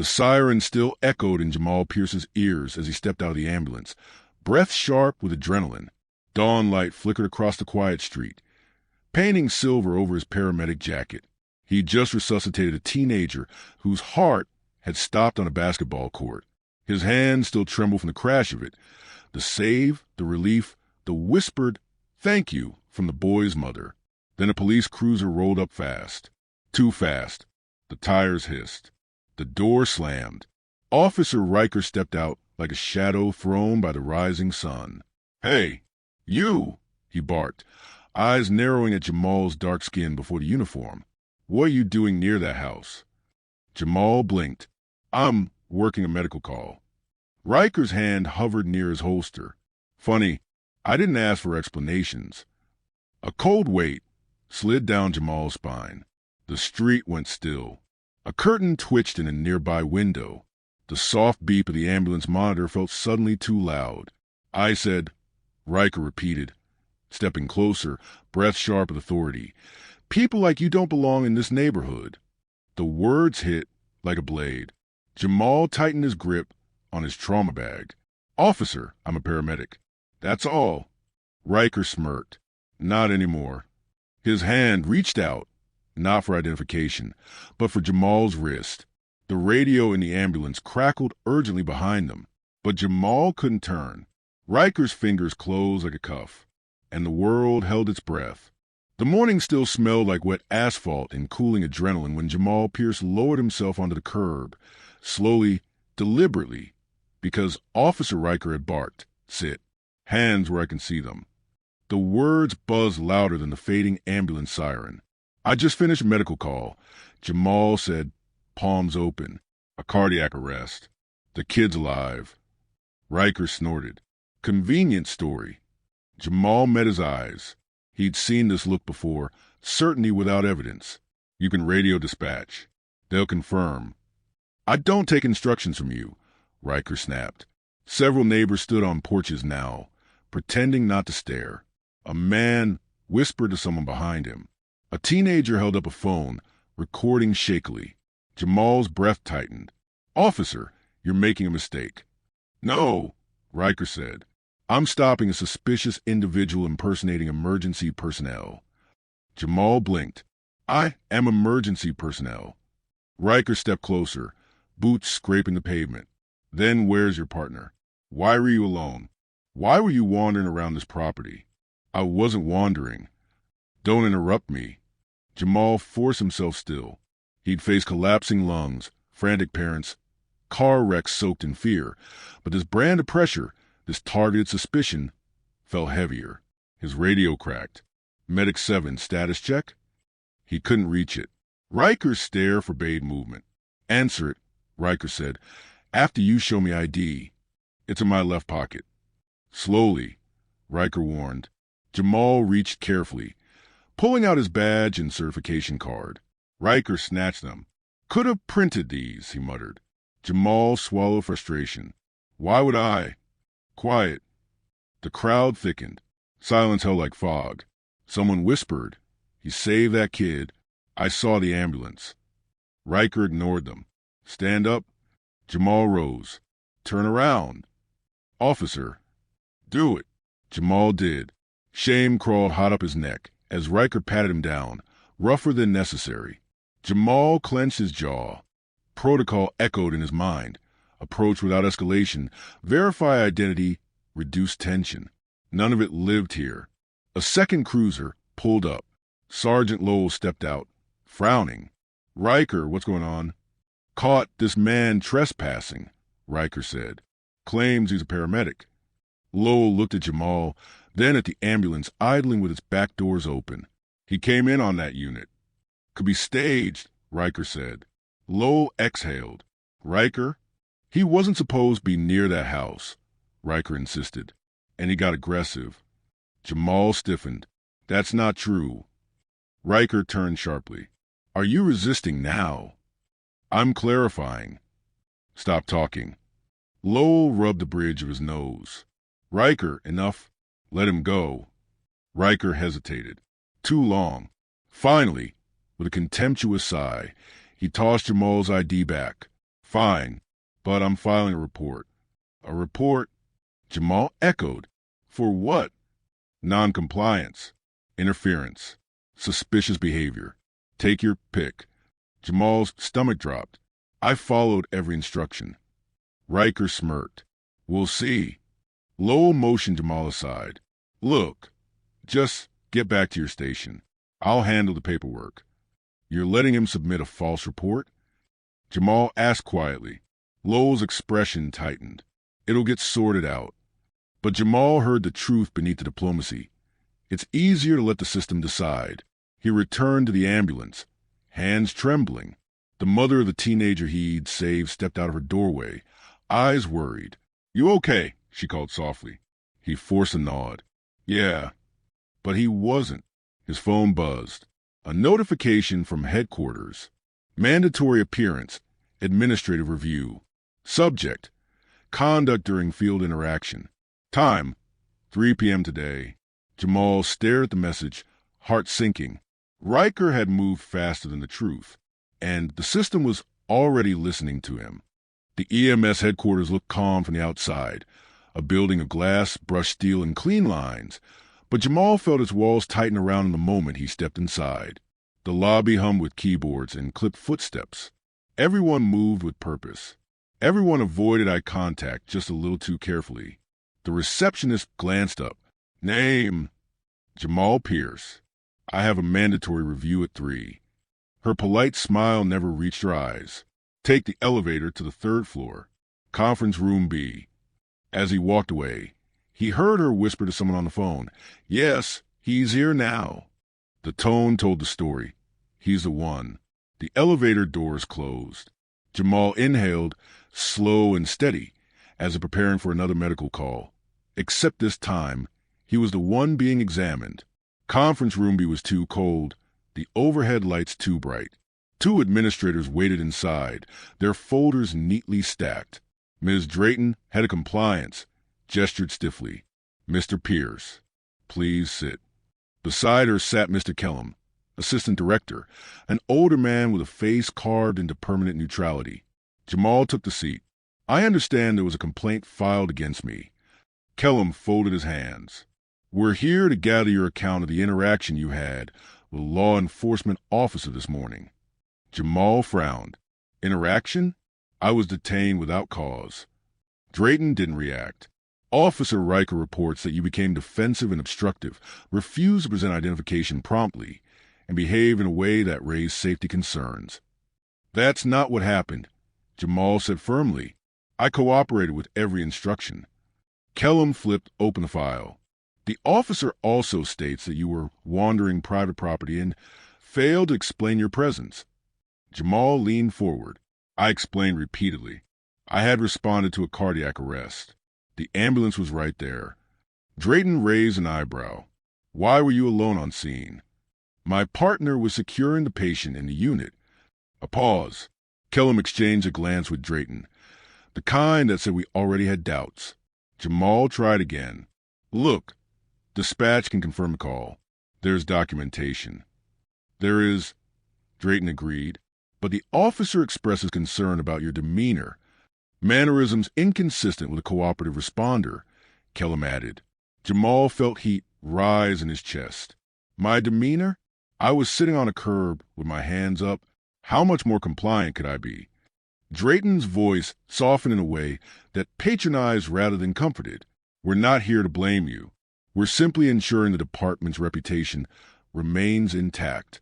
The siren still echoed in Jamal Pierce's ears as he stepped out of the ambulance, breath sharp with adrenaline. Dawn light flickered across the quiet street, painting silver over his paramedic jacket. He'd just resuscitated a teenager whose heart had stopped on a basketball court. His hands still trembled from the crash of it. The save, the relief, the whispered thank you from the boy's mother. Then a police cruiser rolled up fast. Too fast. The tires hissed. The door slammed. Officer Riker stepped out like a shadow thrown by the rising sun. "Hey, you!" he barked, eyes narrowing at Jamal's dark skin before the uniform. "What are you doing near that house?" Jamal blinked. "I'm working a medical call." Riker's hand hovered near his holster. "Funny, I didn't ask for explanations." A cold weight slid down Jamal's spine. The street went still. A curtain twitched in a nearby window. The soft beep of the ambulance monitor felt suddenly too loud. "I said," Riker repeated, stepping closer, breath sharp with authority. "People like you don't belong in this neighborhood." The words hit like a blade. Jamal tightened his grip on his trauma bag. "Officer, I'm a paramedic. That's all." Riker smirked. "Not anymore." His hand reached out, not for identification, but for Jamal's wrist. The radio in the ambulance crackled urgently behind them, but Jamal couldn't turn. Riker's fingers closed like a cuff, and the world held its breath. The morning still smelled like wet asphalt and cooling adrenaline when Jamal Pierce lowered himself onto the curb, slowly, deliberately, because Officer Riker had barked, "Sit. Hands where I can see them." The words buzzed louder than the fading ambulance siren. "I just finished a medical call," Jamal said, palms open. "A cardiac arrest. The kid's alive." Riker snorted. "Convenient story." Jamal met his eyes. He'd seen this look before, certainty without evidence. "You can radio dispatch. They'll confirm." "I don't take instructions from you," Riker snapped. Several neighbors stood on porches now, pretending not to stare. A man whispered to someone behind him. A teenager held up a phone, recording shakily. Jamal's breath tightened. "Officer, you're making a mistake." "No," Riker said. "I'm stopping a suspicious individual impersonating emergency personnel." Jamal blinked. "I am emergency personnel." Riker stepped closer, boots scraping the pavement. "Then where's your partner? Why were you alone? Why were you wandering around this property?" "I wasn't wandering." "Don't interrupt me." Jamal forced himself still. He'd faced collapsing lungs, frantic parents, car wrecks soaked in fear, but this brand of pressure, this targeted suspicion, felt heavier. His radio cracked. "Medic 7, status check?" He couldn't reach it. Riker's stare forbade movement. "Answer it," Riker said, "after you show me ID. It's in my left pocket." "Slowly," Riker warned. Jamal reached carefully, pulling out his badge and certification card. Riker snatched them. "Could have printed these," he muttered. Jamal swallowed frustration. "Why would I?" "Quiet." The crowd thickened. Silence held like fog. Someone whispered, "He saved that kid. I saw the ambulance." Riker ignored them. "Stand up." Jamal rose. "Turn around." "Officer." "Do it." Jamal did. Shame crawled hot up his neck as Riker patted him down, rougher than necessary. Jamal clenched his jaw. Protocol echoed in his mind. Approach without escalation, verify identity, reduce tension. None of it lived here. A second cruiser pulled up. Sergeant Lowell stepped out, frowning. "Riker, what's going on?" "Caught this man trespassing," Riker said. "Claims he's a paramedic." Lowell looked at Jamal, then at the ambulance idling with its back doors open. "He came in on that unit." "Could be staged," Riker said. Lowell exhaled. "Riker, he wasn't supposed to be near that house," Riker insisted. "And he got aggressive." Jamal stiffened. "That's not true." Riker turned sharply. "Are you resisting now?" "I'm clarifying." "Stop talking." Lowell rubbed the bridge of his nose. "Riker, enough. Let him go." Riker hesitated. Too long. Finally, with a contemptuous sigh, he tossed Jamal's ID back. Fine, but I'm filing a report. A report? Jamal echoed. For what? Non-compliance, interference, suspicious behavior. Take your pick. Jamal's stomach dropped. I followed every instruction. Riker smirked. We'll see. Lowell motioned Jamal aside. Look, just get back to your station. I'll handle the paperwork. You're letting him submit a false report? Jamal asked quietly. Lowell's expression tightened. It'll get sorted out. But Jamal heard the truth beneath the diplomacy. It's easier to let the system decide. He returned to the ambulance, hands trembling. The mother of the teenager he'd saved stepped out of her doorway, eyes worried. You okay? She called softly. He forced a nod. Yeah. But he wasn't. His phone buzzed. A notification from headquarters. Mandatory appearance. Administrative review. Subject. Conduct during field interaction. Time. 3 p.m. today. Jamal stared at the message, heart sinking. Riker had moved faster than the truth, and the system was already listening to him. The EMS headquarters looked calm from the outside, a building of glass, brushed steel, and clean lines, but Jamal felt its walls tighten around him the moment he stepped inside. The lobby hummed with keyboards and clipped footsteps. Everyone moved with purpose. Everyone avoided eye contact just a little too carefully. The receptionist glanced up. Name? Jamal Pierce. I have a mandatory review at 3. Her polite smile never reached her eyes. Take the elevator to the 3rd floor. Conference room B. As he walked away, he heard her whisper to someone on the phone. Yes, he's here now. The tone told the story. He's the one. The elevator doors closed. Jamal inhaled, slow and steady, as if preparing for another medical call. Except this time, he was the one being examined. Conference room B was too cold, the overhead lights too bright. 2 administrators waited inside, their folders neatly stacked. Ms. Drayton, head of compliance, gestured stiffly. Mr. Pierce, please sit. Beside her sat Mr. Kellum, assistant director, an older man with a face carved into permanent neutrality. Jamal took the seat. I understand there was a complaint filed against me. Kellum folded his hands. We're here to gather your account of the interaction you had with a law enforcement officer this morning. Jamal frowned. Interaction? I was detained without cause. Drayton didn't react. Officer Riker reports that you became defensive and obstructive, refused to present identification promptly, and behaved in a way that raised safety concerns. That's not what happened, Jamal said firmly. I cooperated with every instruction. Kellum flipped open the file. The officer also states that you were wandering private property and failed to explain your presence. Jamal leaned forward. I explained repeatedly. I had responded to a cardiac arrest. The ambulance was right there. Drayton raised an eyebrow. Why were you alone on scene? My partner was securing the patient in the unit. A pause. Kellum exchanged a glance with Drayton, the kind that said we already had doubts. Jamal tried again. Look, dispatch can confirm the call. There's documentation. There is, Drayton agreed, but the officer expresses concern about your demeanor. Mannerisms inconsistent with a cooperative responder, Kellum added. Jamal felt heat rise in his chest. My demeanor? I was sitting on a curb with my hands up. How much more compliant could I be? Drayton's voice softened in a way that patronized rather than comforted. We're not here to blame you. We're simply ensuring the department's reputation remains intact.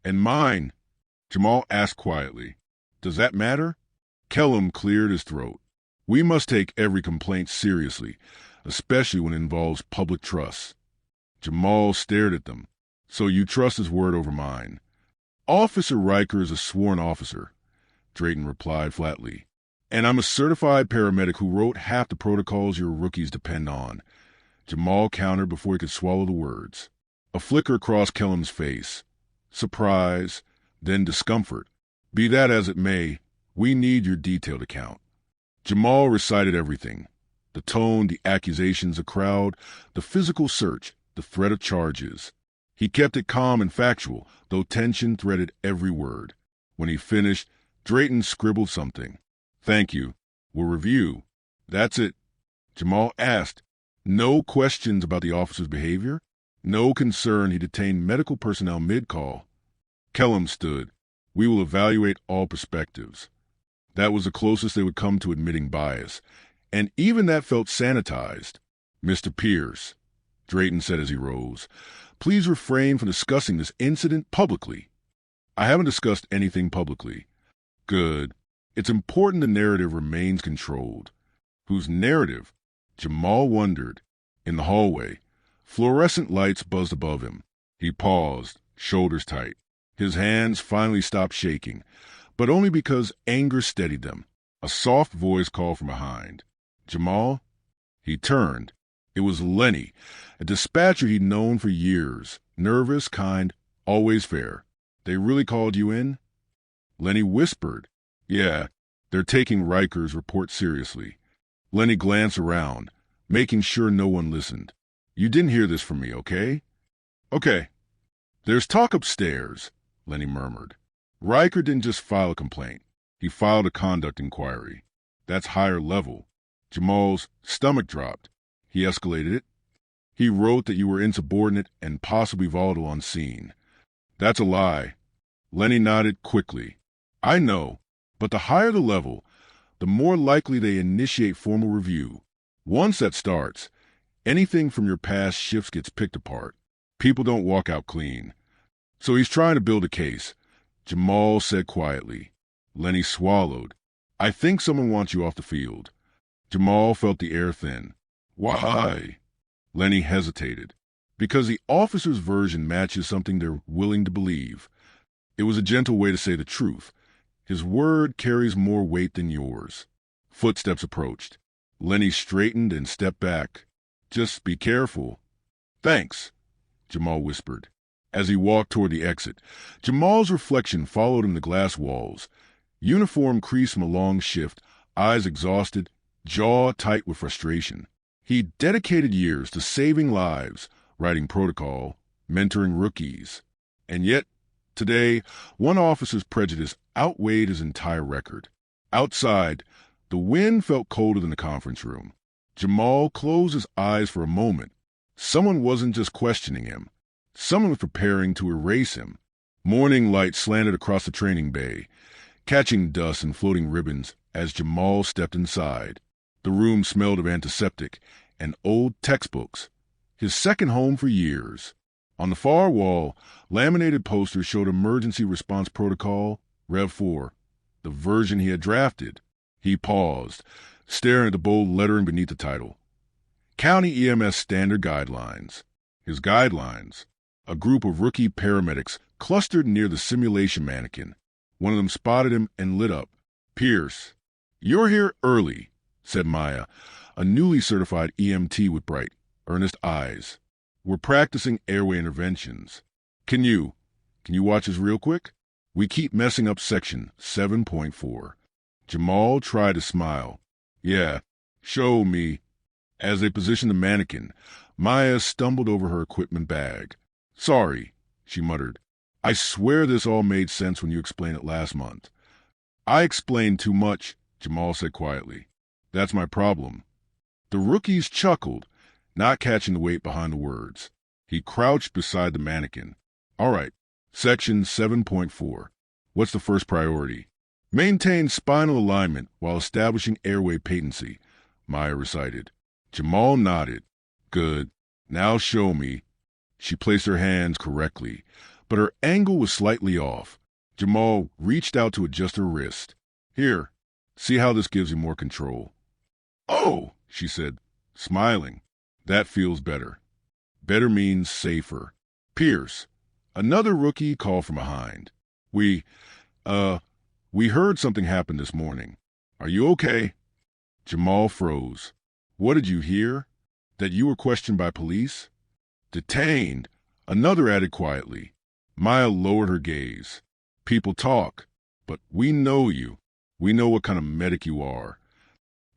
And mine? Jamal asked quietly. Does that matter? Kellum cleared his throat. We must take every complaint seriously, especially when it involves public trust. Jamal stared at them. So you trust his word over mine? Officer Riker is a sworn officer, Drayton replied flatly. And I'm a certified paramedic who wrote half the protocols your rookies depend on. Jamal countered before he could swallow the words. A flicker crossed Kellum's face. Surprise, then discomfort. Be that as it may, we need your detailed account. Jamal recited everything. The tone, the accusations, the crowd, the physical search, the threat of charges. He kept it calm and factual, though tension threaded every word. When he finished, Drayton scribbled something. Thank you. We'll review. That's it. Jamal asked. No questions about the officer's behavior. No concern he detained medical personnel mid-call. Kellum stood. We will evaluate all perspectives. That was the closest they would come to admitting bias, and even that felt sanitized. Mr. Pierce, Drayton said as he rose, please refrain from discussing this incident publicly. I haven't discussed anything publicly. Good. It's important the narrative remains controlled. Whose narrative? Jamal wondered. In the hallway, fluorescent lights buzzed above him. He paused, shoulders tight. His hands finally stopped shaking, but only because anger steadied them. A soft voice called from behind. Jamal? He turned. It was Lenny, a dispatcher he'd known for years. Nervous, kind, always fair. They really called you in? Lenny whispered. Yeah, they're taking Riker's report seriously. Lenny glanced around, making sure no one listened. You didn't hear this from me, okay? Okay. There's talk upstairs, Lenny murmured. Riker didn't just file a complaint. He filed a conduct inquiry. That's higher level. Jamal's stomach dropped. He escalated it. He wrote that you were insubordinate and possibly volatile on scene. That's a lie. Lenny nodded quickly. I know, but the higher the level, the more likely they initiate formal review. Once that starts, anything from your past shifts gets picked apart. People don't walk out clean. So he's trying to build a case, Jamal said quietly. Lenny swallowed. I think someone wants you off the field. Jamal felt the air thin. Why? Lenny hesitated. Because the officer's version matches something they're willing to believe. It was a gentle way to say the truth. His word carries more weight than yours. Footsteps approached. Lenny straightened and stepped back. Just be careful. Thanks, Jamal whispered. As he walked toward the exit, Jamal's reflection followed him to glass walls. Uniform creased from a long shift, eyes exhausted, jaw tight with frustration. He'd dedicated years to saving lives, writing protocol, mentoring rookies. And yet, today, one officer's prejudice outweighed his entire record. Outside, the wind felt colder than the conference room. Jamal closed his eyes for a moment. Someone wasn't just questioning him. Someone was preparing to erase him. Morning light slanted across the training bay, catching dust and floating ribbons as Jamal stepped inside. The room smelled of antiseptic and old textbooks. His second home for years. On the far wall, laminated posters showed Emergency Response Protocol, Rev 4, the version he had drafted. He paused, staring at the bold lettering beneath the title. County EMS Standard Guidelines. His guidelines. A group of rookie paramedics clustered near the simulation mannequin. One of them spotted him and lit up. Pierce, you're here early, said Maya, a newly certified EMT with bright, earnest eyes. We're practicing airway interventions. Can you watch us real quick? We keep messing up section 7.4. Jamal tried to smile. Yeah, show me. As they positioned the mannequin, Maya stumbled over her equipment bag. Sorry, she muttered. I swear this all made sense when you explained it last month. I explained too much, Jamal said quietly. That's my problem. The rookies chuckled, not catching the weight behind the words. He crouched beside the mannequin. All right, section 7.4. What's the first priority? Maintain spinal alignment while establishing airway patency, Maya recited. Jamal nodded. Good. Now show me. She placed her hands correctly, but her angle was slightly off. Jamal reached out to adjust her wrist. Here, see how this gives you more control. Oh, she said, smiling. That feels better. Better means safer. Pierce, another rookie called from behind. We heard something happened this morning. Are you okay? Jamal froze. What did you hear? That you were questioned by police? Detained, another added quietly. Maya lowered her gaze. People talk, but we know you. We know what kind of medic you are.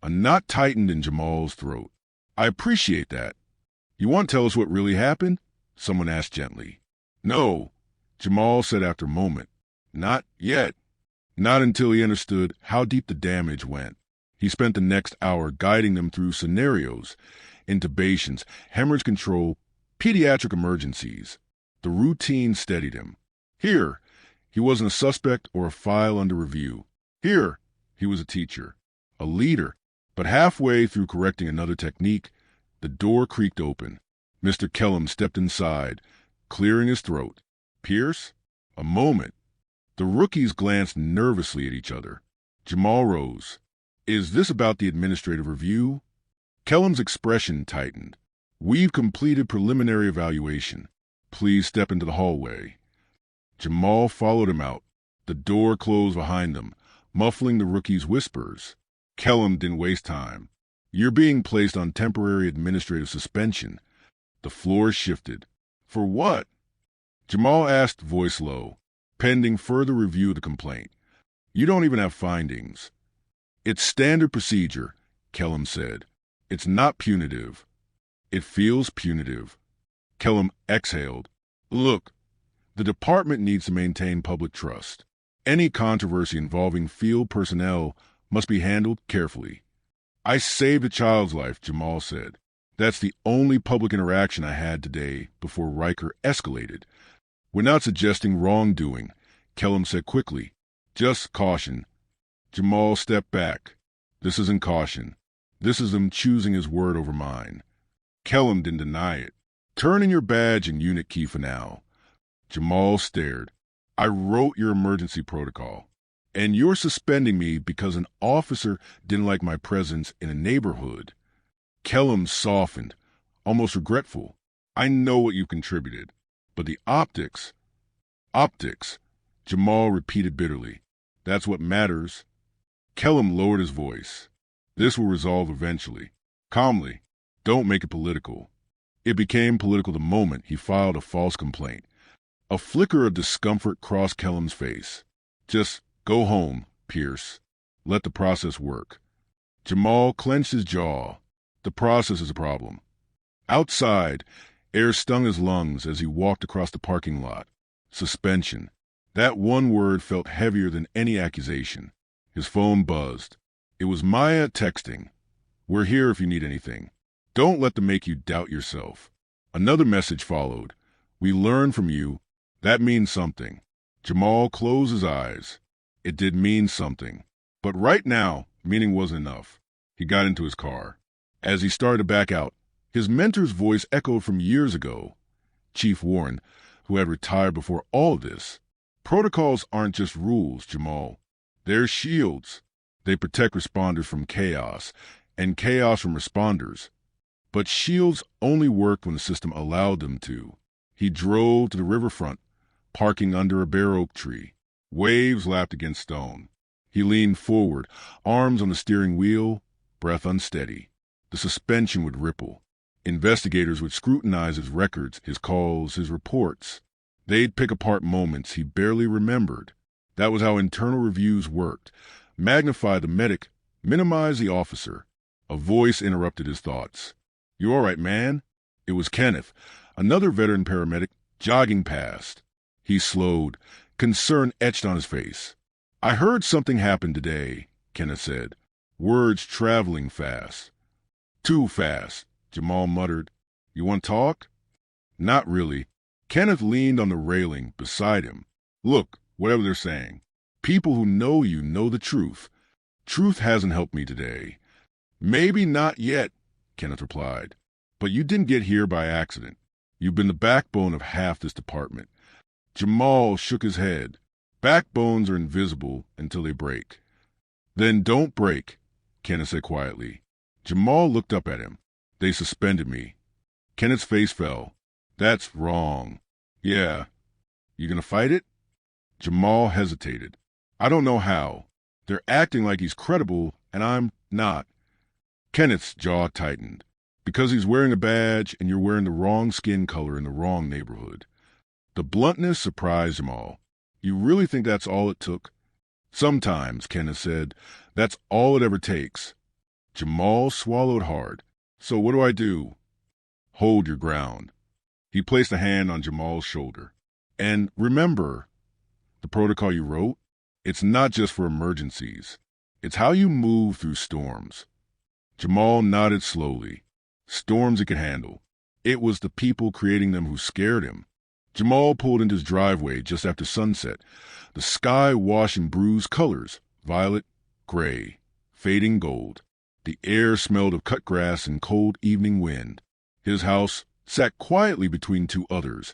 A knot tightened in Jamal's throat. I appreciate that. You want to tell us what really happened? Someone asked gently. No, Jamal said after a moment. Not yet. Not until he understood how deep the damage went. He spent the next hour guiding them through scenarios, intubations, hemorrhage control, pediatric emergencies. The routine steadied him. Here, he wasn't a suspect or a file under review. Here, he was a teacher, a leader. But halfway through correcting another technique, the door creaked open. Mr. Kellum stepped inside, clearing his throat. Pierce? A moment. The rookies glanced nervously at each other. Jamal rose. Is this about the administrative review? Kellum's expression tightened. We've completed preliminary evaluation. Please step into the hallway. Jamal followed him out. The door closed behind them, muffling the rookie's whispers. Kellum didn't waste time. You're being placed on temporary administrative suspension. The floor shifted. For what? Jamal asked, voice low. Pending further review of the complaint. You don't even have findings. It's standard procedure, Kellum said. It's not punitive. It feels punitive. Kellum exhaled. Look, the department needs to maintain public trust. Any controversy involving field personnel must be handled carefully. I saved a child's life, Jamal said. That's the only public interaction I had today before Riker escalated. We're not suggesting wrongdoing, Kellum said quickly. Just caution. Jamal stepped back. This isn't caution. This is him choosing his word over mine. Kellum didn't deny it. Turn in your badge and unit key for now. Jamal stared. I wrote your emergency protocol. And you're suspending me because an officer didn't like my presence in a neighborhood. Kellum softened, almost regretful. I know what you contributed, but the optics. Optics, Jamal repeated bitterly. That's what matters. Kellum lowered his voice. This will resolve eventually. Calmly. Don't make it political. It became political the moment he filed a false complaint. A flicker of discomfort crossed Kellum's face. Just go home, Pierce. Let the process work. Jamal clenched his jaw. The process is a problem. Outside, air stung his lungs as he walked across the parking lot. Suspension. That one word felt heavier than any accusation. His phone buzzed. It was Maya texting. We're here if you need anything. Don't let them make you doubt yourself. Another message followed. We learn from you. That means something. Jamal closed his eyes. It did mean something. But right now, meaning wasn't enough. He got into his car. As he started to back out, his mentor's voice echoed from years ago. Chief Warren, who had retired before all this. Protocols aren't just rules, Jamal. They're shields. They protect responders from chaos, and chaos from responders. But shields only worked when the system allowed them to. He drove to the riverfront, parking under a bare oak tree. Waves lapped against stone. He leaned forward, arms on the steering wheel, breath unsteady. The suspension would ripple. Investigators would scrutinize his records, his calls, his reports. They'd pick apart moments he barely remembered. That was how internal reviews worked. Magnify the medic, minimize the officer. A voice interrupted his thoughts. You all right, man? It was Kenneth, another veteran paramedic, jogging past. He slowed, concern etched on his face. I heard something happened today, Kenneth said, words traveling fast. Too fast, Jamal muttered. You want to talk? Not really. Kenneth leaned on the railing beside him. Look, whatever they're saying. People who know you know the truth. Truth hasn't helped me today. Maybe not yet, Kenneth replied. But you didn't get here by accident. You've been the backbone of half this department. Jamal shook his head. Backbones are invisible until they break. Then don't break, Kenneth said quietly. Jamal looked up at him. They suspended me. Kenneth's face fell. That's wrong. Yeah. You gonna fight it? Jamal hesitated. I don't know how. They're acting like he's credible, and I'm not. Kenneth's jaw tightened. Because he's wearing a badge and you're wearing the wrong skin color in the wrong neighborhood. The bluntness surprised Jamal. You really think that's all it took? Sometimes, Kenneth said, that's all it ever takes. Jamal swallowed hard. So what do I do? Hold your ground. He placed a hand on Jamal's shoulder. And remember, the protocol you wrote? It's not just for emergencies. It's how you move through storms. Jamal nodded slowly. Storms he could handle. It was the people creating them who scared him. Jamal pulled into his driveway just after sunset. The sky washed in bruised colors, violet, gray, fading gold. The air smelled of cut grass and cold evening wind. His house sat quietly between two others,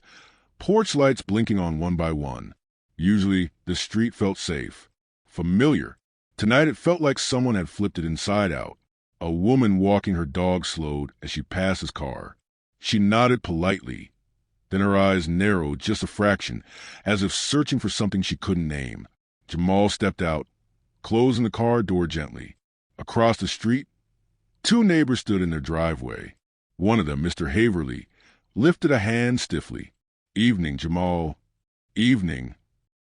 porch lights blinking on one by one. Usually, the street felt safe, familiar. Tonight it felt like someone had flipped it inside out. A woman walking her dog slowed as she passed his car. She nodded politely. Then her eyes narrowed just a fraction, as if searching for something she couldn't name. Jamal stepped out, closing the car door gently. Across the street, two neighbors stood in their driveway. One of them, Mr. Haverly, lifted a hand stiffly. "Evening, Jamal." "Evening."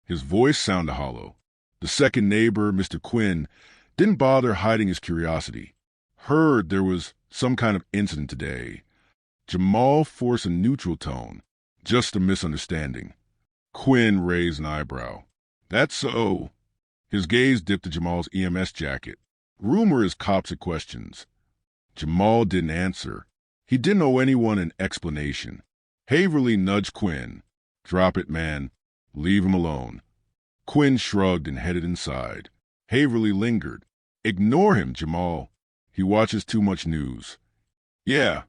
His voice sounded hollow. The second neighbor, Mr. Quinn, didn't bother hiding his curiosity. "Heard there was some kind of incident today." Jamal forced a neutral tone. "Just a misunderstanding." Quinn raised an eyebrow. "That's so." His gaze dipped to Jamal's EMS jacket. "Rumor is cops at questions." Jamal didn't answer. He didn't owe anyone an explanation. Haverly nudged Quinn. "Drop it, man. Leave him alone." Quinn shrugged and headed inside. Haverly lingered. "Ignore him, Jamal. He watches too much news." "Yeah,"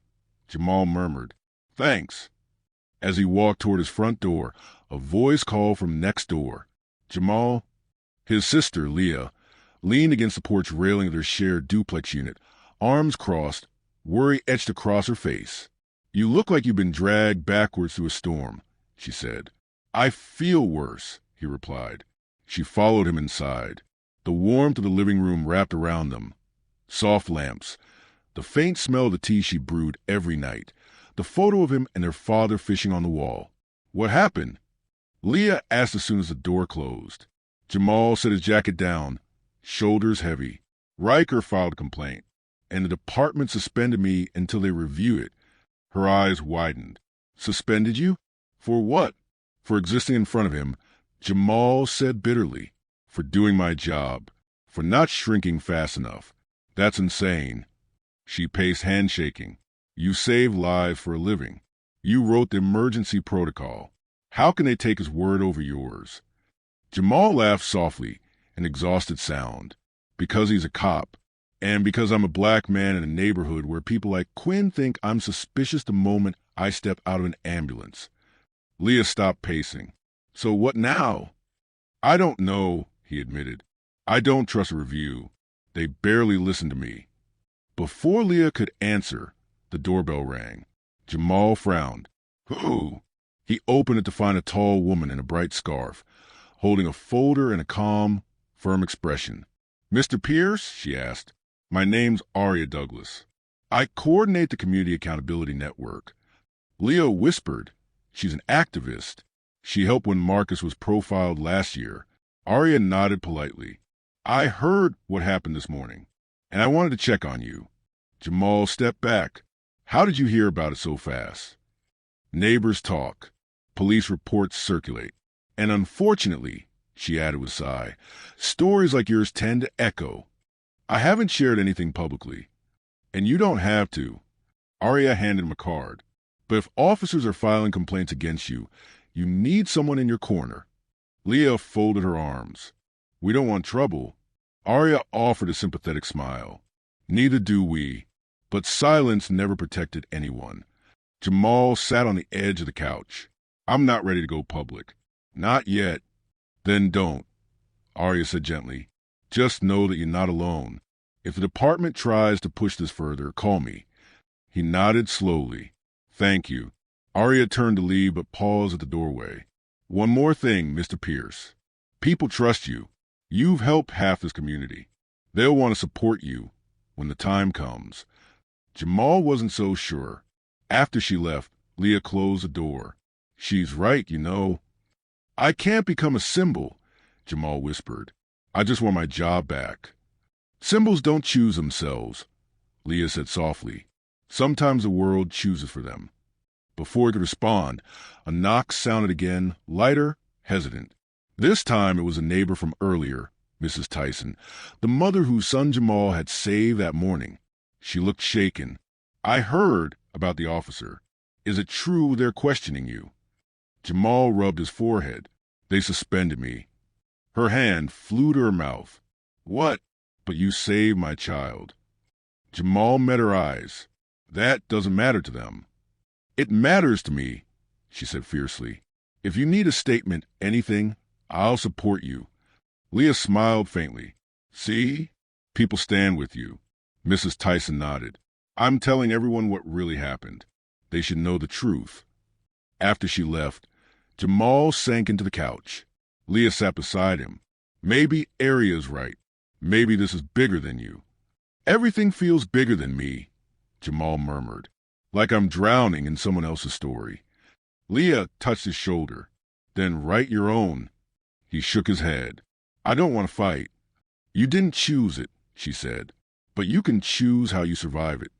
Jamal murmured. "Thanks." As he walked toward his front door, a voice called from next door. "Jamal?" His sister, Leah, leaned against the porch railing of their shared duplex unit, arms crossed, worry etched across her face. "You look like you've been dragged backwards through a storm," she said. "I feel worse," he replied. She followed him inside. The warmth of the living room wrapped around them. Soft lamps, the faint smell of the tea she brewed every night, the photo of him and their father fishing on the wall. "What happened?" Leah asked as soon as the door closed. Jamal set his jacket down, shoulders heavy. "Riker filed a complaint, and the department suspended me until they review it." Her eyes widened. "Suspended you? For what?" "For existing in front of him," Jamal said bitterly. "For doing my job. For not shrinking fast enough. That's insane." She paced, handshaking. "You save lives for a living. You wrote the emergency protocol. How can they take his word over yours?" Jamal laughed softly, an exhausted sound. "Because he's a cop. And because I'm a black man in a neighborhood where people like Quinn think I'm suspicious the moment I step out of an ambulance." Leah stopped pacing. "So what now?" "I don't know," he admitted. "I don't trust a review. They barely listen to me." Before Leah could answer, the doorbell rang. Jamal frowned. "Who?" He opened it to find a tall woman in a bright scarf, holding a folder and a calm, firm expression. "Mr. Pierce?" she asked. "My name's Aria Douglas. I coordinate the Community Accountability Network." Leah whispered. "She's an activist. She helped when Marcus was profiled last year." Aria nodded politely. "I heard what happened this morning, and I wanted to check on you." Jamal stepped back. "How did you hear about it so fast?" "Neighbors talk. Police reports circulate. And unfortunately," she added with a sigh, "stories like yours tend to echo. I haven't shared anything publicly. And you don't have to." Aria handed him a card. "But if officers are filing complaints against you, you need someone in your corner." Leah folded her arms. "We don't want trouble." Aria offered a sympathetic smile. "Neither do we. But silence never protected anyone." Jamal sat on the edge of the couch. "I'm not ready to go public." "Not yet." "Then don't," Aria said gently. "Just know that you're not alone. If the department tries to push this further, call me." He nodded slowly. "Thank you." Aria turned to leave but paused at the doorway. "One more thing, Mr. Pierce. People trust you. You've helped half this community. They'll want to support you when the time comes." Jamal wasn't so sure. After she left, Leah closed the door. "She's right, you know." "I can't become a symbol," Jamal whispered. "I just want my job back." "Symbols don't choose themselves," Leah said softly. "Sometimes the world chooses for them." Before he could respond, a knock sounded again, lighter, hesitant. This time it was a neighbor from earlier, Mrs. Tyson, the mother whose son Jamal had saved that morning. She looked shaken. I heard about the officer. Is it true they're questioning you? Jamal rubbed his forehead. They suspended me. Her hand flew to her mouth. What? But you saved my child. Jamal met her eyes. That doesn't matter to them. It matters to me, she said fiercely. If you need a statement, anything, I'll support you. Leah smiled faintly. See? People stand with you. Mrs. Tyson nodded. I'm telling everyone what really happened. They should know the truth. After she left, Jamal sank into the couch. Leah sat beside him. Maybe Aria's right. Maybe this is bigger than you. Everything feels bigger than me, Jamal murmured, like I'm drowning in someone else's story. Leah touched his shoulder. Then write your own. He shook his head. I don't want to fight. You didn't choose it, she said, but you can choose how you survive it.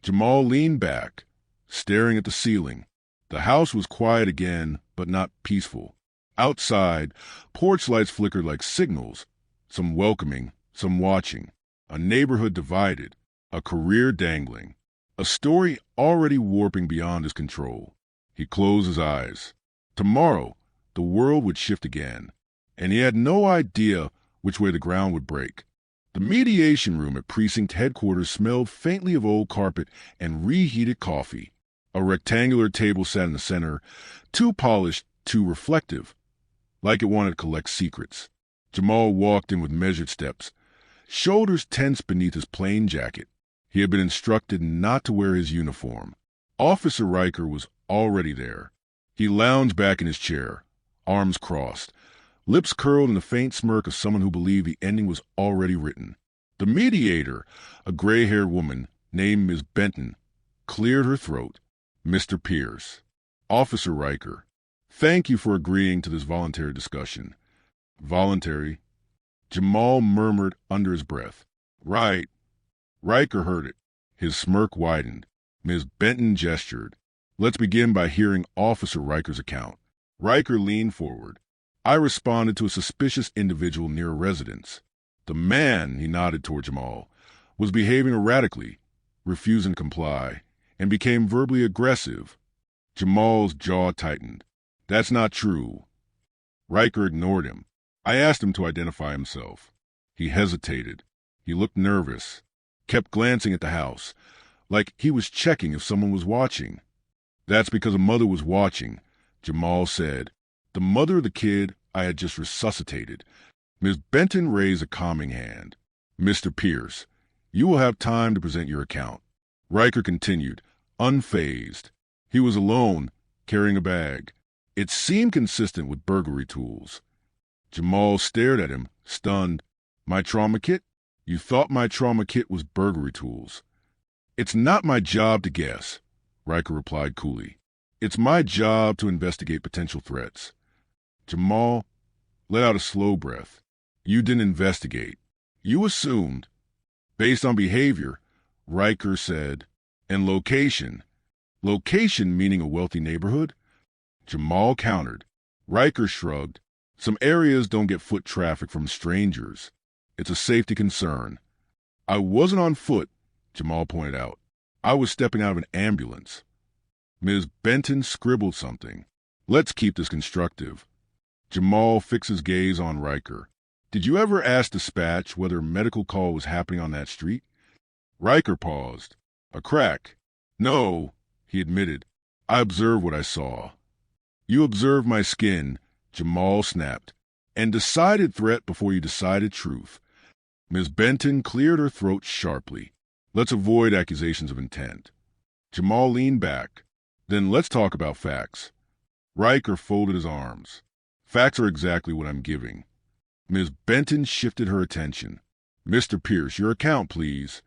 Jamal leaned back, staring at the ceiling. The house was quiet again, but not peaceful. Outside, porch lights flickered like signals, some welcoming, some watching. A neighborhood divided, a career dangling, a story already warping beyond his control. He closed his eyes. Tomorrow, the world would shift again, and he had no idea which way the ground would break. The mediation room at precinct headquarters smelled faintly of old carpet and reheated coffee. A rectangular table sat in the center, too polished, too reflective, like it wanted to collect secrets. Jamal walked in with measured steps, shoulders tense beneath his plain jacket. He had been instructed not to wear his uniform. Officer Riker was already there. He lounged back in his chair, arms crossed, lips curled in the faint smirk of someone who believed the ending was already written. The mediator, a gray-haired woman named Ms. Benton, cleared her throat. Mr. Pierce. Officer Riker, thank you for agreeing to this voluntary discussion. Voluntary? Jamal murmured under his breath. Right. Riker heard it. His smirk widened. Ms. Benton gestured. Let's begin by hearing Officer Riker's account. Riker leaned forward. I responded to a suspicious individual near a residence. The man, he nodded toward Jamal, was behaving erratically, refusing to comply, and became verbally aggressive. Jamal's jaw tightened. That's not true. Riker ignored him. I asked him to identify himself. He hesitated. He looked nervous, kept glancing at the house, like he was checking if someone was watching. That's because a mother was watching, Jamal said. The mother of the kid I had just resuscitated. Ms. Benton raised a calming hand. Mr. Pierce, you will have time to present your account. Riker continued, unfazed. He was alone, carrying a bag. It seemed consistent with burglary tools. Jamal stared at him, stunned. My trauma kit? You thought my trauma kit was burglary tools. It's not my job to guess, Riker replied coolly. It's my job to investigate potential threats. Jamal let out a slow breath. You didn't investigate. You assumed. Based on behavior, Riker said, and location. Location meaning a wealthy neighborhood? Jamal countered. Riker shrugged. Some areas don't get foot traffic from strangers. It's a safety concern. I wasn't on foot, Jamal pointed out. I was stepping out of an ambulance. Ms. Benton scribbled something. Let's keep this constructive. Jamal fixed his gaze on Riker. Did you ever ask dispatch whether a medical call was happening on that street? Riker paused. A crack. No, he admitted. I observed what I saw. You observed my skin, Jamal snapped, and decided threat before you decided truth. Ms. Benton cleared her throat sharply. Let's avoid accusations of intent. Jamal leaned back. Then let's talk about facts. Riker folded his arms. Facts are exactly what I'm giving. Ms. Benton shifted her attention. Mr. Pierce, your account, please.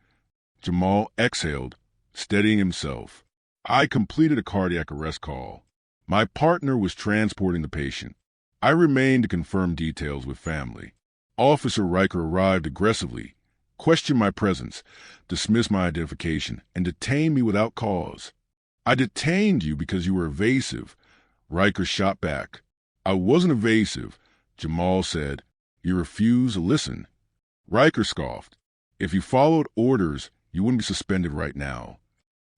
Jamal exhaled, steadying himself. I completed a cardiac arrest call. My partner was transporting the patient. I remained to confirm details with family. Officer Riker arrived aggressively, questioned my presence, dismissed my identification, and detained me without cause. I detained you because you were evasive. Riker shot back. I wasn't evasive, Jamal said. "You refuse to listen." Riker scoffed. "If you followed orders, you wouldn't be suspended right now."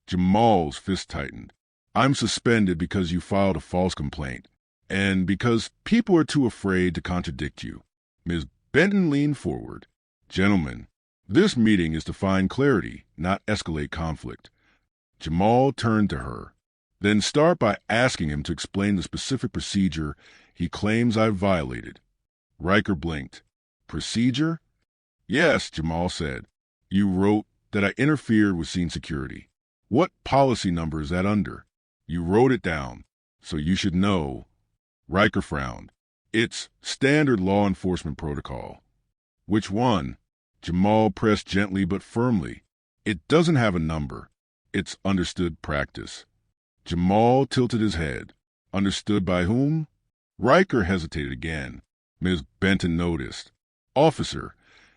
Jamal's fist tightened. "I'm suspended because you filed a false complaint, and because people are too afraid to contradict you." Ms. Benton leaned forward. "Gentlemen, this meeting is to find clarity, not escalate conflict." Jamal turned to her. "Then start by asking him to explain the specific procedure he claims I've violated." Riker blinked. "Procedure?" "Yes," Jamal said. "You wrote that I interfered with scene security. What policy number is that under?" "You wrote it down, so you should know." Riker frowned. "It's standard law enforcement protocol." "Which one?" Jamal pressed gently but firmly. "It doesn't have a number. It's understood practice." Jamal tilted his head. "Understood by whom?" Riker hesitated again. Ms. Benton noticed. "Officer,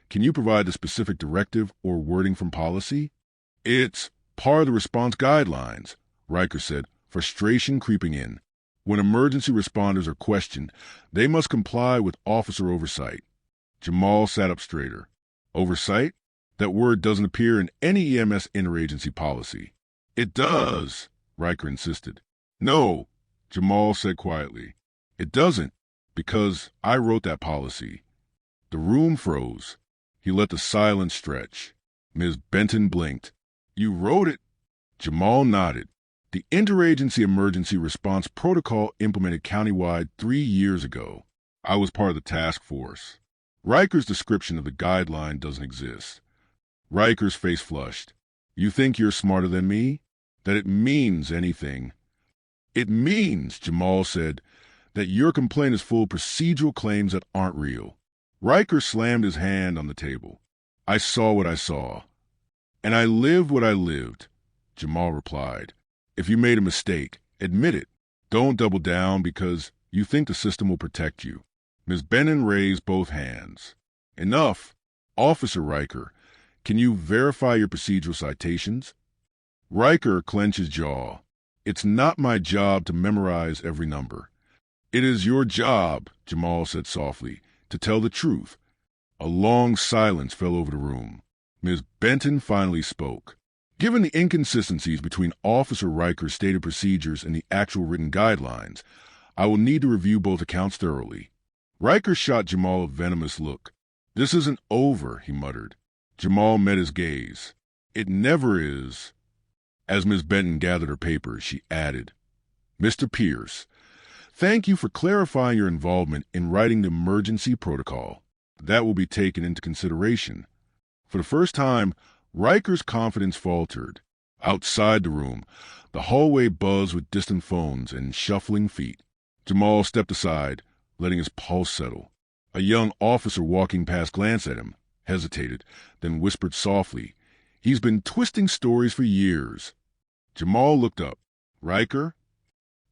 can you provide the specific directive or wording from policy?" "It's part of the response guidelines," Riker said, frustration creeping in. "When emergency responders are questioned, they must comply with officer oversight." Jamal sat up straighter. "Oversight? That word doesn't appear in any EMS interagency policy." "It does," Riker insisted. "No," Jamal said quietly. "It doesn't, because I wrote that policy." The room froze. He let the silence stretch. Ms. Benton blinked. "You wrote it?" Jamal nodded. "The Interagency Emergency Response Protocol implemented countywide 3 years ago. I was part of the task force." Riker's description of the guideline doesn't exist. Riker's face flushed. "You think you're smarter than me? That it means anything?" "It means," Jamal said, "that your complaint is full of procedural claims that aren't real." Riker slammed his hand on the table. "I saw what I saw. And I lived what I lived," Jamal replied. "If you made a mistake, admit it. Don't double down because you think the system will protect you." Ms. Benton raised both hands. "Enough. Officer Riker, can you verify your procedural citations?" Riker clenched his jaw. "It's not my job to memorize every number." "It is your job," Jamal said softly, "to tell the truth." A long silence fell over the room. Ms. Benton finally spoke. "Given the inconsistencies between Officer Riker's stated procedures and the actual written guidelines, I will need to review both accounts thoroughly." Riker shot Jamal a venomous look. "This isn't over," he muttered. Jamal met his gaze. "It never is." As Ms. Benton gathered her papers, she added, "Mr. Pierce, thank you for clarifying your involvement in writing the emergency protocol. That will be taken into consideration." For the first time, Riker's confidence faltered. Outside the room, the hallway buzzed with distant phones and shuffling feet. Jamal stepped aside, letting his pulse settle. A young officer walking past glanced at him, hesitated, then whispered softly, "He's been twisting stories for years." Jamal looked up. "Riker?"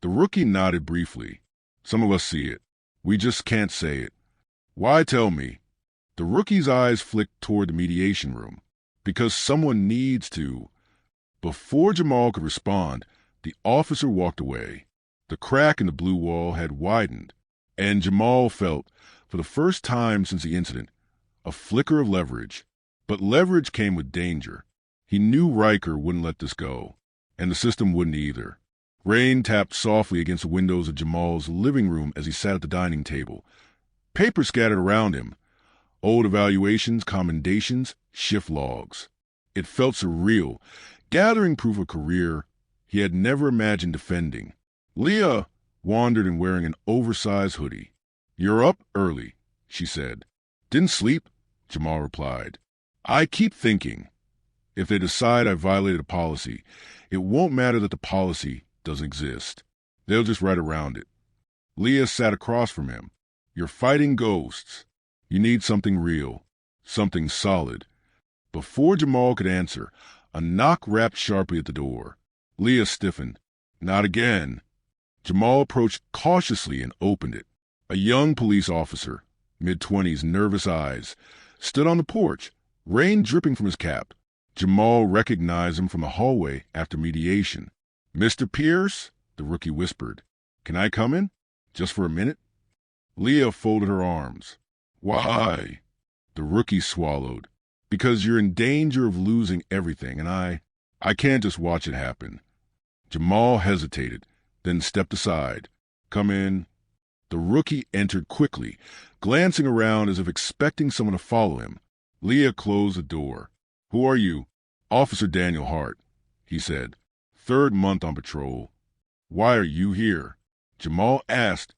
The rookie nodded briefly. "Some of us see it. We just can't say it." "Why tell me?" The rookie's eyes flicked toward the mediation room. "Because someone needs to." Before Jamal could respond, the officer walked away. The crack in the blue wall had widened, and Jamal felt, for the first time since the incident, a flicker of leverage. But leverage came with danger. He knew Riker wouldn't let this go, and the system wouldn't either. Rain tapped softly against the windows of Jamal's living room as he sat at the dining table. Papers scattered around him. Old evaluations, commendations, shift logs. It felt surreal, gathering proof of a career he had never imagined defending. Leah wandered in wearing an oversized hoodie. "You're up early," she said. "Didn't sleep," Jamal replied. "I keep thinking, if they decide I violated a policy, it won't matter that the policy doesn't exist. They'll just write around it." Leah sat across from him. "You're fighting ghosts. You need something real, something solid." Before Jamal could answer, a knock rapped sharply at the door. Leah stiffened. "Not again." Jamal approached cautiously and opened it. A young police officer, mid-20s, nervous eyes, stood on the porch, rain dripping from his cap. Jamal recognized him from the hallway after mediation. "Mr. Pierce?" the rookie whispered. "Can I come in? Just for a minute?" Leah folded her arms. Why? The rookie swallowed. Because you're in danger of losing everything, and I can't just watch it happen. Jamal hesitated, then stepped aside. Come in. The rookie entered quickly, glancing around as if expecting someone to follow him. Leah closed the door. Who are you? Officer Daniel Hart, he said. 3rd month on patrol. Why are you here? Jamal asked.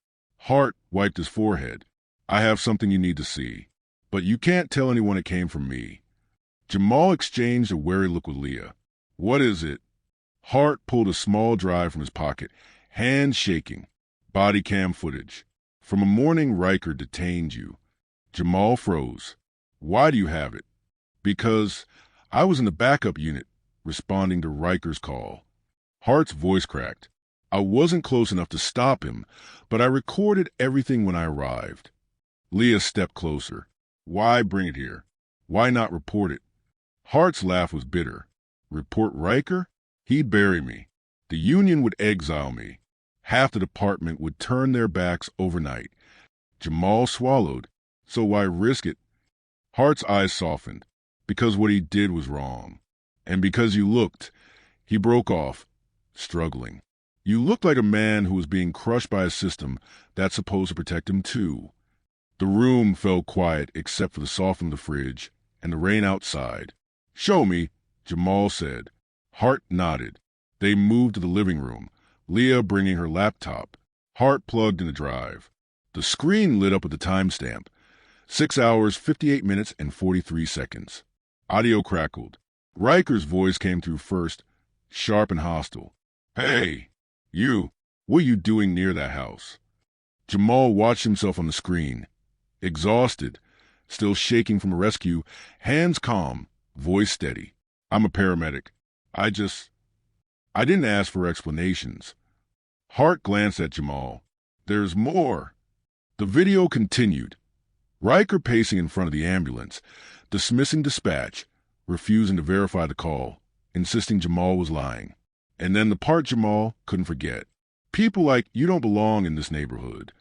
Hart wiped his forehead. I have something you need to see. But you can't tell anyone it came from me. Jamal exchanged a wary look with Leah. What is it? Hart pulled a small drive from his pocket, hands shaking. Body cam footage. From a morning Riker detained you. Jamal froze. Why do you have it? Because I was in the backup unit, responding to Riker's call. Hart's voice cracked. I wasn't close enough to stop him, but I recorded everything when I arrived. Leah stepped closer. Why bring it here? Why not report it? Hart's laugh was bitter. Report Riker? He'd bury me. The Union would exile me. Half the department would turn their backs overnight. Jamal swallowed. So why risk it? Hart's eyes softened. Because what he did was wrong. And because you looked. He broke off, struggling. You looked like a man who was being crushed by a system that's supposed to protect him too. The room fell quiet except for the sound of the fridge and the rain outside. Show me, Jamal said. Hart nodded. They moved to the living room, Leah bringing her laptop. Hart plugged in the drive. The screen lit up with the timestamp. 6 hours, 58 minutes, and 43 seconds. Audio crackled. Riker's voice came through first, sharp and hostile. Hey, you, what are you doing near that house? Jamal watched himself on the screen. Exhausted, still shaking from a rescue, hands calm, voice steady. I'm a paramedic. I didn't ask for explanations. Hart glanced at Jamal. There's more. The video continued. Riker pacing in front of the ambulance, dismissing dispatch, refusing to verify the call, insisting Jamal was lying. And then the part Jamal couldn't forget. People like, you don't belong in this neighborhood.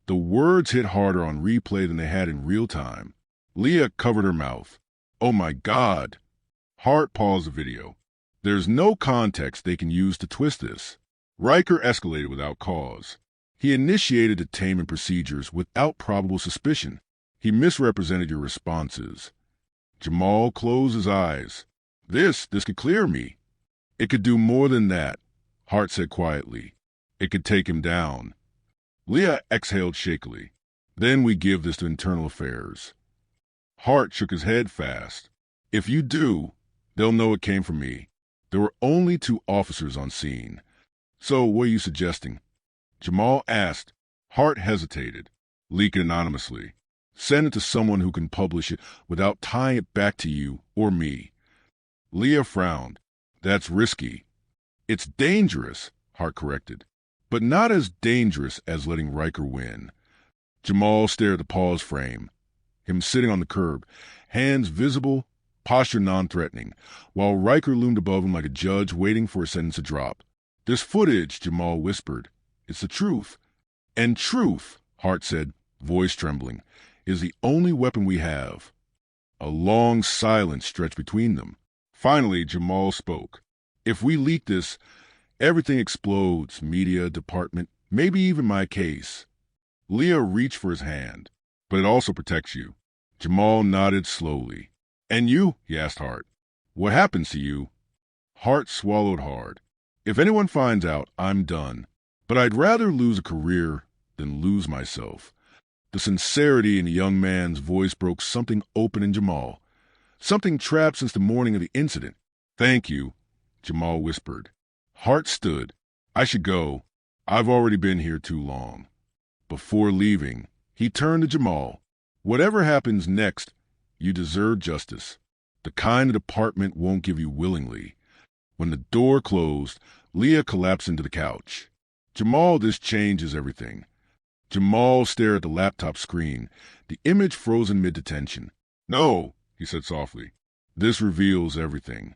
The words hit harder on replay than they had in real time. Leah covered her mouth. Oh my God. Hart paused the video. There's no context they can use to twist this. Riker escalated without cause. He initiated detainment procedures without probable suspicion. He misrepresented your responses. Jamal closed his eyes. This could clear me. It could do more than that, Hart said quietly. It could take him down. Leah exhaled shakily. Then we give this to internal affairs. Hart shook his head fast. If you do, they'll know it came from me. There were only 2 officers on scene. So what are you suggesting? Jamal asked. Hart hesitated. Leak it anonymously. Send it to someone who can publish it without tying it back to you or me. Leah frowned. That's risky. It's dangerous, Hart corrected, but not as dangerous as letting Riker win. Jamal stared at the pause frame, him sitting on the curb, hands visible, posture non-threatening, while Riker loomed above him like a judge waiting for a sentence to drop. This footage, Jamal whispered. It's the truth. And truth, Hart said, voice trembling, is the only weapon we have. A long silence stretched between them. Finally, Jamal spoke. If we leak this, everything explodes, media, department, maybe even my case. Leah reached for his hand. But it also protects you. Jamal nodded slowly. And you? He asked Hart. What happens to you? Hart swallowed hard. If anyone finds out, I'm done. But I'd rather lose a career than lose myself. The sincerity in the young man's voice broke something open in Jamal. Something trapped since the morning of the incident. Thank you, Jamal whispered. Hart stood. I should go. I've already been here too long. Before leaving, he turned to Jamal. Whatever happens next, you deserve justice. The kind the department won't give you willingly. When the door closed, Leah collapsed into the couch. Jamal, this changes everything. Jamal stared at the laptop screen, the image frozen mid-detention. No, he said softly. This reveals everything.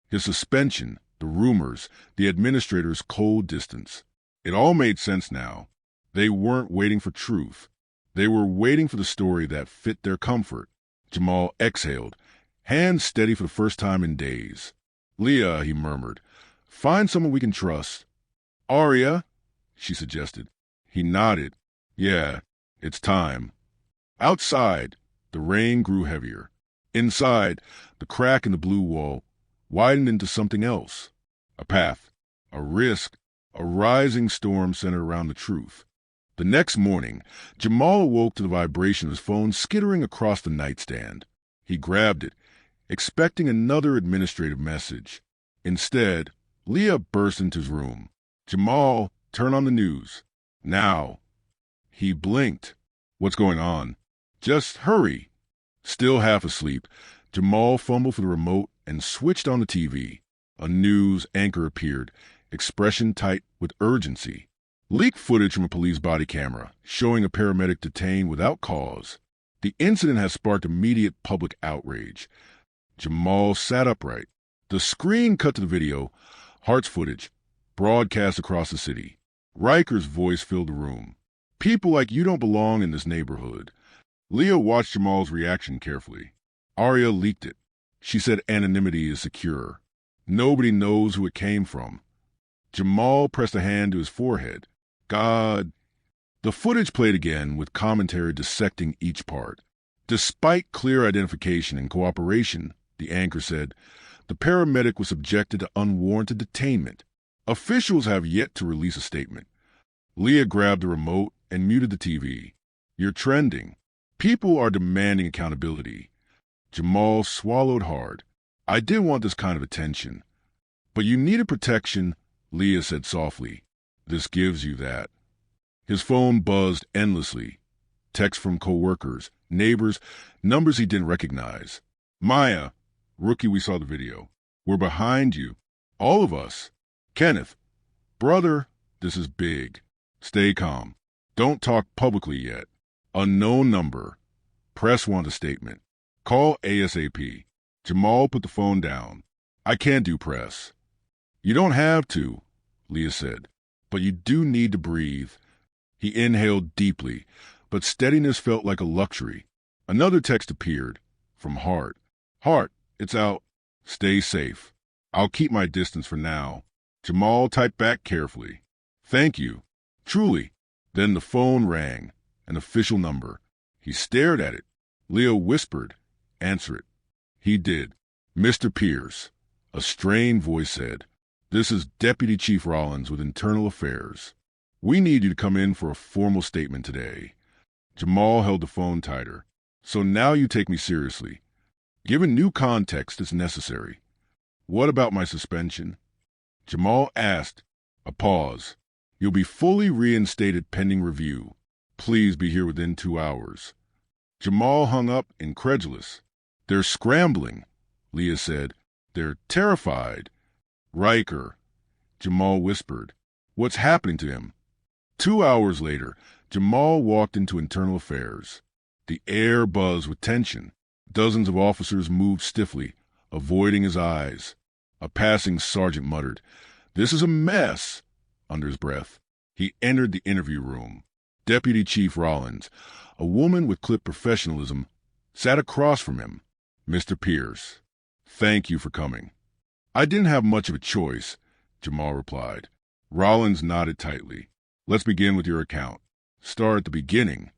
His suspension, the rumors, the administrator's cold distance. It all made sense now. They weren't waiting for truth. They were waiting for the story that fit their comfort. Jamal exhaled, hands steady for the first time in days. "Leah," he murmured, "find someone we can trust." "Arya," she suggested. He nodded. "Yeah, it's time." Outside, the rain grew heavier. Inside, the crack in the blue wall widened into something else. A path, a risk, a rising storm centered around the truth. The next morning, Jamal awoke to the vibration of his phone skittering across the nightstand. He grabbed it, expecting another administrative message. Instead, Leah burst into his room. "Jamal, turn on the news. Now." He blinked. "What's going on?" "Just hurry." Still half asleep, Jamal fumbled for the remote and switched on the TV. A news anchor appeared, expression tight with urgency. Leaked footage from a police body camera showing a paramedic detained without cause. The incident has sparked immediate public outrage. Jamal sat upright. The screen cut to the video, Hart's footage, broadcast across the city. Riker's voice filled the room. "People like you don't belong in this neighborhood." Leah watched Jamal's reaction carefully. Arya leaked it. She said anonymity is secure. Nobody knows who it came from. Jamal pressed a hand to his forehead. "God." The footage played again with commentary dissecting each part. Despite clear identification and cooperation, the anchor said, the paramedic was subjected to unwarranted detainment. Officials have yet to release a statement. Leah grabbed the remote and muted the TV. "You're trending. People are demanding accountability." Jamal swallowed hard. "I did want this kind of attention." "But you needed protection," Leah said softly. "This gives you that." His phone buzzed endlessly. Texts from coworkers, neighbors, numbers he didn't recognize. "Maya, rookie, we saw the video. We're behind you. All of us. Kenneth, brother, this is big. Stay calm. Don't talk publicly yet. Unknown number. Press wants a statement. Call ASAP." Jamal put the phone down. "I can't do press." "You don't have to," Leah said, "but you do need to breathe." He inhaled deeply, but steadiness felt like a luxury. Another text appeared, from Hart. "Hart, it's out. Stay safe. I'll keep my distance for now." Jamal typed back carefully. "Thank you. Truly." Then the phone rang, an official number. He stared at it. Leah whispered, "Answer it." He did. "Mr. Pierce," a strained voice said. "This is Deputy Chief Rollins with Internal Affairs. We need you to come in for a formal statement today." Jamal held the phone tighter. "So now you take me seriously. Given new context, it's necessary." "What about my suspension?" Jamal asked. A pause. "You'll be fully reinstated pending review. Please be here within 2 hours." Jamal hung up, incredulous. "They're scrambling," Leah said. "They're terrified." "Riker," Jamal whispered. "What's happening to him?" 2 hours later, Jamal walked into Internal Affairs. The air buzzed with tension. Dozens of officers moved stiffly, avoiding his eyes. A passing sergeant muttered, "This is a mess," under his breath. He entered the interview room. Deputy Chief Rollins, a woman with clipped professionalism, sat across from him. "Mr. Pierce, thank you for coming." "I didn't have much of a choice," Jamal replied. Rollins nodded tightly. "Let's begin with your account. Start at the beginning."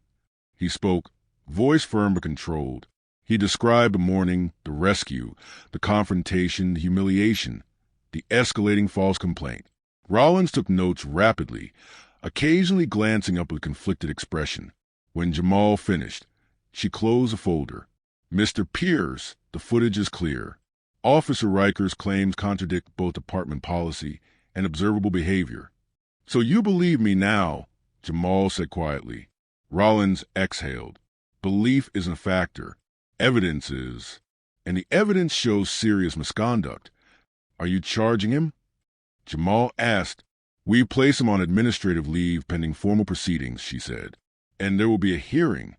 He spoke, voice firm but controlled. He described the morning, the rescue, the confrontation, the humiliation, the escalating false complaint. Rollins took notes rapidly, occasionally glancing up with conflicted expression. When Jamal finished, she closed the folder. "Mr. Pierce, the footage is clear. Officer Riker's claims contradict both department policy and observable behavior." "So you believe me now," Jamal said quietly. Rollins exhaled. "Belief isn't a factor. Evidence is. And the evidence shows serious misconduct. Are you charging him?" Jamal asked. "We place him on administrative leave pending formal proceedings," she said. "And there will be a hearing."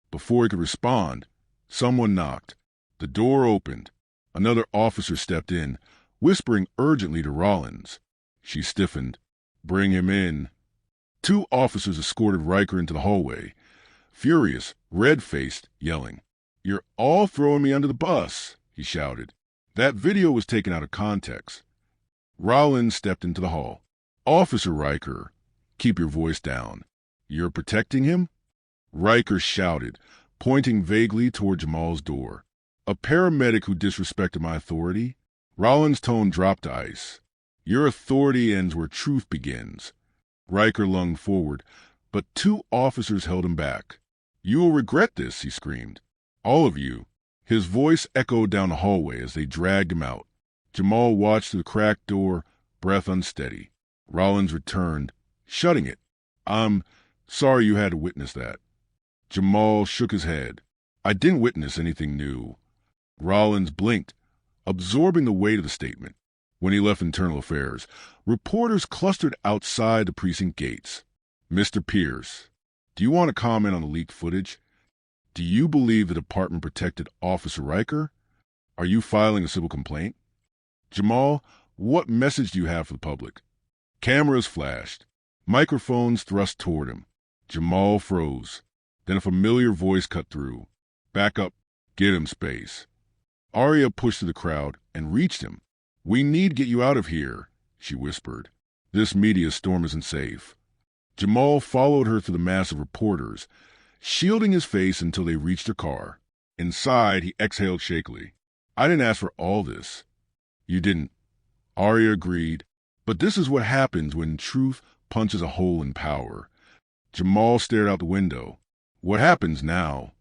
Before he could respond, someone knocked. The door opened. Another officer stepped in, whispering urgently to Rollins. She stiffened. "Bring him in." 2 officers escorted Riker into the hallway. furious, red-faced, yelling. "You're all throwing me under the bus," he shouted. That video was taken out of context. Rollins stepped into the hall. "Officer Riker, keep your voice down. You're protecting him?" Riker shouted, pointing vaguely toward Jamal's door. "A paramedic who disrespected my authority?" Rollins' tone dropped to ice. "Your authority ends where truth begins." Riker lunged forward, but two officers held him back. "You will regret this," he screamed. "All of you." His voice echoed down the hallway as they dragged him out. Jamal watched through the cracked door, breath unsteady. Rollins returned, shutting it. "I'm sorry you had to witness that." Jamal shook his head. "I didn't witness anything new." Rollins blinked, absorbing the weight of the statement. When he left Internal Affairs, reporters clustered outside the precinct gates. "Mr. Pierce, do you want to comment on the leaked footage? Do you believe the department protected Officer Riker? Are you filing a civil complaint? Jamal, what message do you have for the public?" Cameras flashed, microphones thrust toward him. Jamal froze. Then a familiar voice cut through. "Back up. Get him, Space." Arya pushed through the crowd and reached him. "We need to get you out of here," she whispered. "This media storm isn't safe." Jamal followed her through the mass of reporters, shielding his face until they reached her car. Inside, he exhaled shakily. "I didn't ask for all this." "You didn't," Arya agreed. "But this is what happens when truth punches a hole in power." Jamal stared out the window. "What happens now?"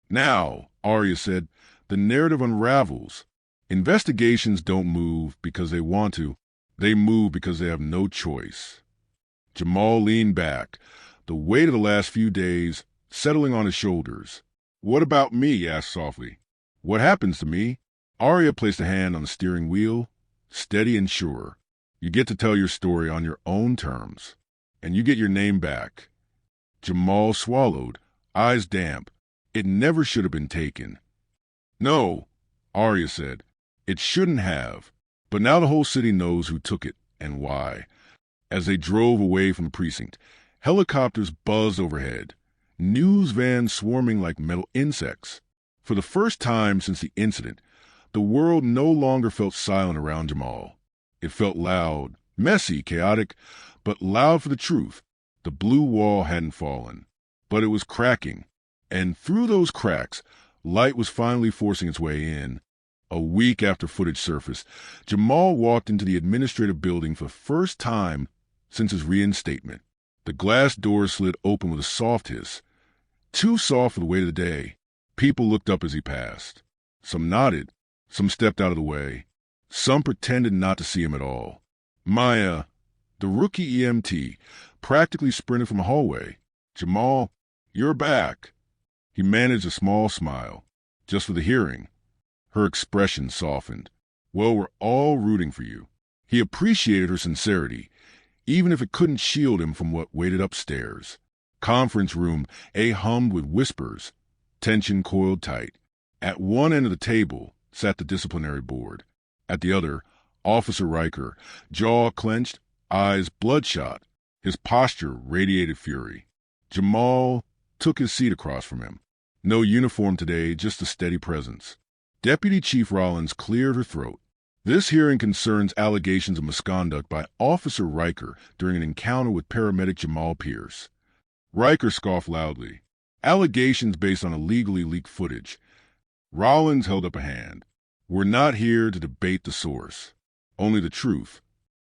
"Now," Arya said, "the narrative unravels. Investigations don't move because they want to. They move because they have no choice." Jamal leaned back, the weight of the last few days settling on his shoulders. "What about me?" he asked softly. "What happens to me?" Arya placed a hand on the steering wheel, steady and sure. "You get to tell your story on your own terms, and you get your name back." Jamal swallowed, eyes damp. It never should have been taken. "No," Arya said. "It shouldn't have. But now the whole city knows who took it and why." As they drove away from the precinct, helicopters buzzed overhead, news vans swarming like metal insects. For the first time since the incident, the world no longer felt silent around Jamal. It felt loud, messy, chaotic, but loud for the truth. The blue wall hadn't fallen, but it was cracking. And through those cracks, light was finally forcing its way in. A week after footage surfaced, Jamal walked into the administrative building for the first time since his reinstatement. The glass doors slid open with a soft hiss. Too soft for the weight of the day. People looked up as he passed. Some nodded. Some stepped out of the way. Some pretended not to see him at all. Maya, the rookie EMT, practically sprinted from the hallway. "Jamal, you're back." He managed a small smile. "Just for the hearing." Her expression softened. "Well, we're all rooting for you." He appreciated her sincerity, even if it couldn't shield him from what waited upstairs. Conference room hummed with whispers. Tension coiled tight. At one end of the table sat the disciplinary board. At the other, Officer Riker, jaw clenched, eyes bloodshot. His posture radiated fury. Jamal took his seat across from him. No uniform today, just a steady presence. Deputy Chief Rollins cleared her throat. "This hearing concerns allegations of misconduct by Officer Riker during an encounter with Paramedic Jamal Pierce." Riker scoffed loudly. "Allegations based on illegally leaked footage." Rollins held up a hand. "We're not here to debate the source, only the truth."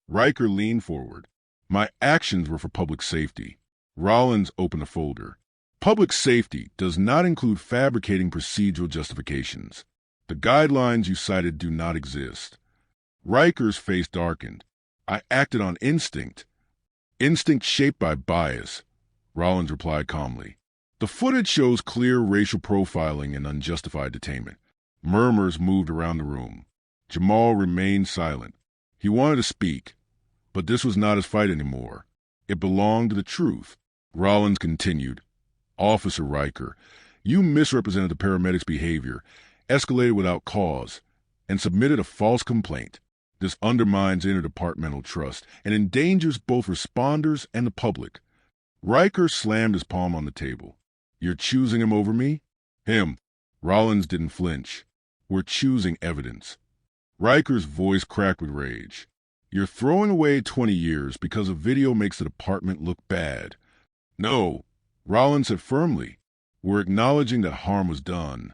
Riker leaned forward. "My actions were for public safety." Rollins opened a folder. "Public safety does not include fabricating procedural justifications. The guidelines you cited do not exist." Riker's face darkened. "I acted on instinct." "Instinct shaped by bias," Rollins replied calmly. "The footage shows clear racial profiling and unjustified detainment." Murmurs moved around the room. Jamal remained silent. He wanted to speak, but this was not his fight anymore. It belonged to the truth. Rollins continued. "Officer Riker, you misrepresented the paramedic's behavior, escalated without cause, and submitted a false complaint. This undermines interdepartmental trust and endangers both responders and the public." Riker slammed his palm on the table. You're choosing him over me? Him. Rollins didn't flinch. We're choosing evidence. Riker's voice cracked with rage. You're throwing away 20 years because a video makes the department look bad. No, Rollins said firmly. We're acknowledging that harm was done.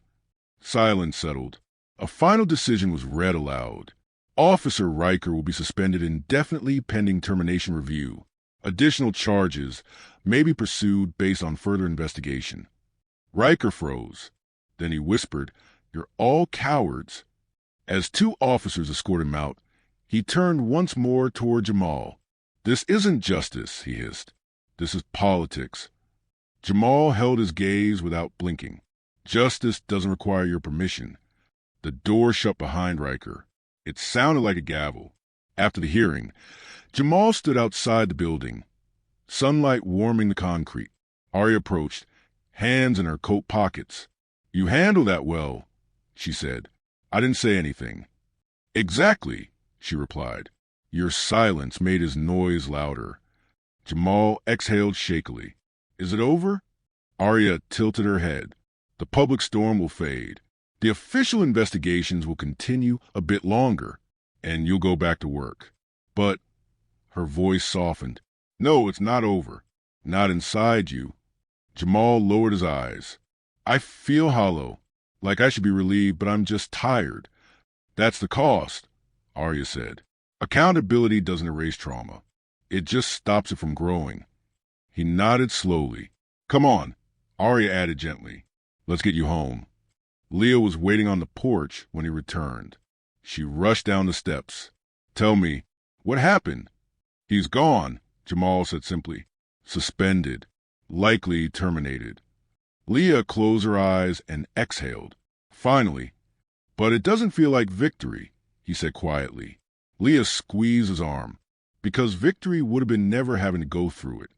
Silence settled. A final decision was read aloud. Officer Riker will be suspended indefinitely pending termination review. Additional charges may be pursued based on further investigation. Riker froze. Then he whispered, You're all cowards. As two officers escorted him out, he turned once more toward Jamal. This isn't justice, he hissed. This is politics. Jamal held his gaze without blinking. Justice doesn't require your permission. The door shut behind Riker. It sounded like a gavel. After the hearing, Jamal stood outside the building, sunlight warming the concrete. Arya approached, hands in her coat pockets. You handle that well, she said. I didn't say anything. Exactly, she replied. Your silence made his noise louder. Jamal exhaled shakily. Is it over? Arya tilted her head. The public storm will fade. The official investigations will continue a bit longer, and you'll go back to work. But, her voice softened. No, it's not over. Not inside you. Jamal lowered his eyes. I feel hollow, like I should be relieved, but I'm just tired. That's the cost, Arya said. Accountability doesn't erase trauma. It just stops it from growing. He nodded slowly. Come on, Arya added gently. Let's get you home. Leah was waiting on the porch when he returned. She rushed down the steps. Tell me, what happened? He's gone, Jamal said simply. Suspended. Likely terminated. Leah closed her eyes and exhaled. Finally. But it doesn't feel like victory, he said quietly. Leah squeezed his arm. Because victory would have been never having to go through it.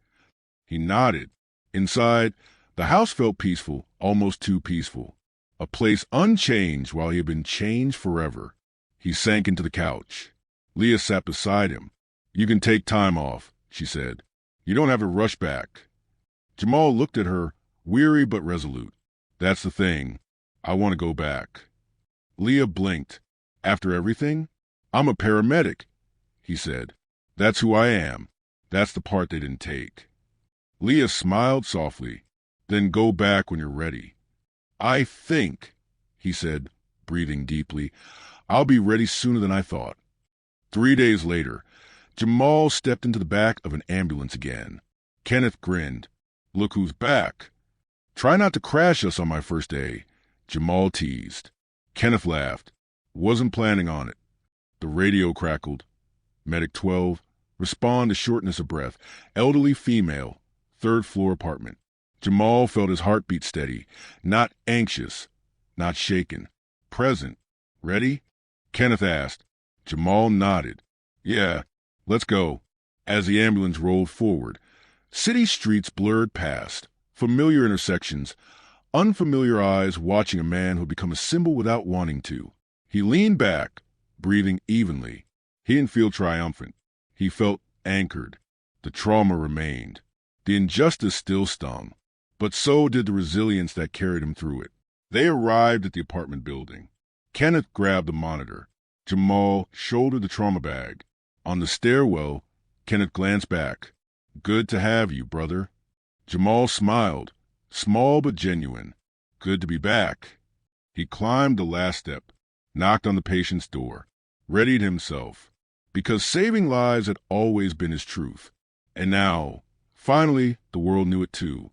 He nodded. Inside, the house felt peaceful, almost too peaceful. A place unchanged while he had been changed forever. He sank into the couch. Leah sat beside him. You can take time off, she said. You don't have to rush back. Jamal looked at her, weary but resolute. That's the thing. I want to go back. Leah blinked. After everything? I'm a paramedic, he said. That's who I am. That's the part they didn't take. Leah smiled softly. Then go back when you're ready. I think, he said, breathing deeply, I'll be ready sooner than I thought. 3 days later, Jamal stepped into the back of an ambulance again. Kenneth grinned. Look who's back. Try not to crash us on my first day, Jamal teased. Kenneth laughed. Wasn't planning on it. The radio crackled. Medic 12, respond to shortness of breath. Elderly female, 3rd floor apartment. Jamal felt his heartbeat steady, not anxious, not shaken, present. Ready? Kenneth asked. Jamal nodded. Yeah, let's go. As the ambulance rolled forward, city streets blurred past, familiar intersections, unfamiliar eyes watching a man who had become a symbol without wanting to. He leaned back, breathing evenly. He didn't feel triumphant. He felt anchored. The trauma remained. The injustice still stung. But so did the resilience that carried him through it. They arrived at the apartment building. Kenneth grabbed the monitor. Jamal shouldered the trauma bag. On the stairwell, Kenneth glanced back. Good to have you, brother. Jamal smiled, small but genuine. Good to be back. He climbed the last step, knocked on the patient's door, readied himself, because saving lives had always been his truth. And now, finally, the world knew it too.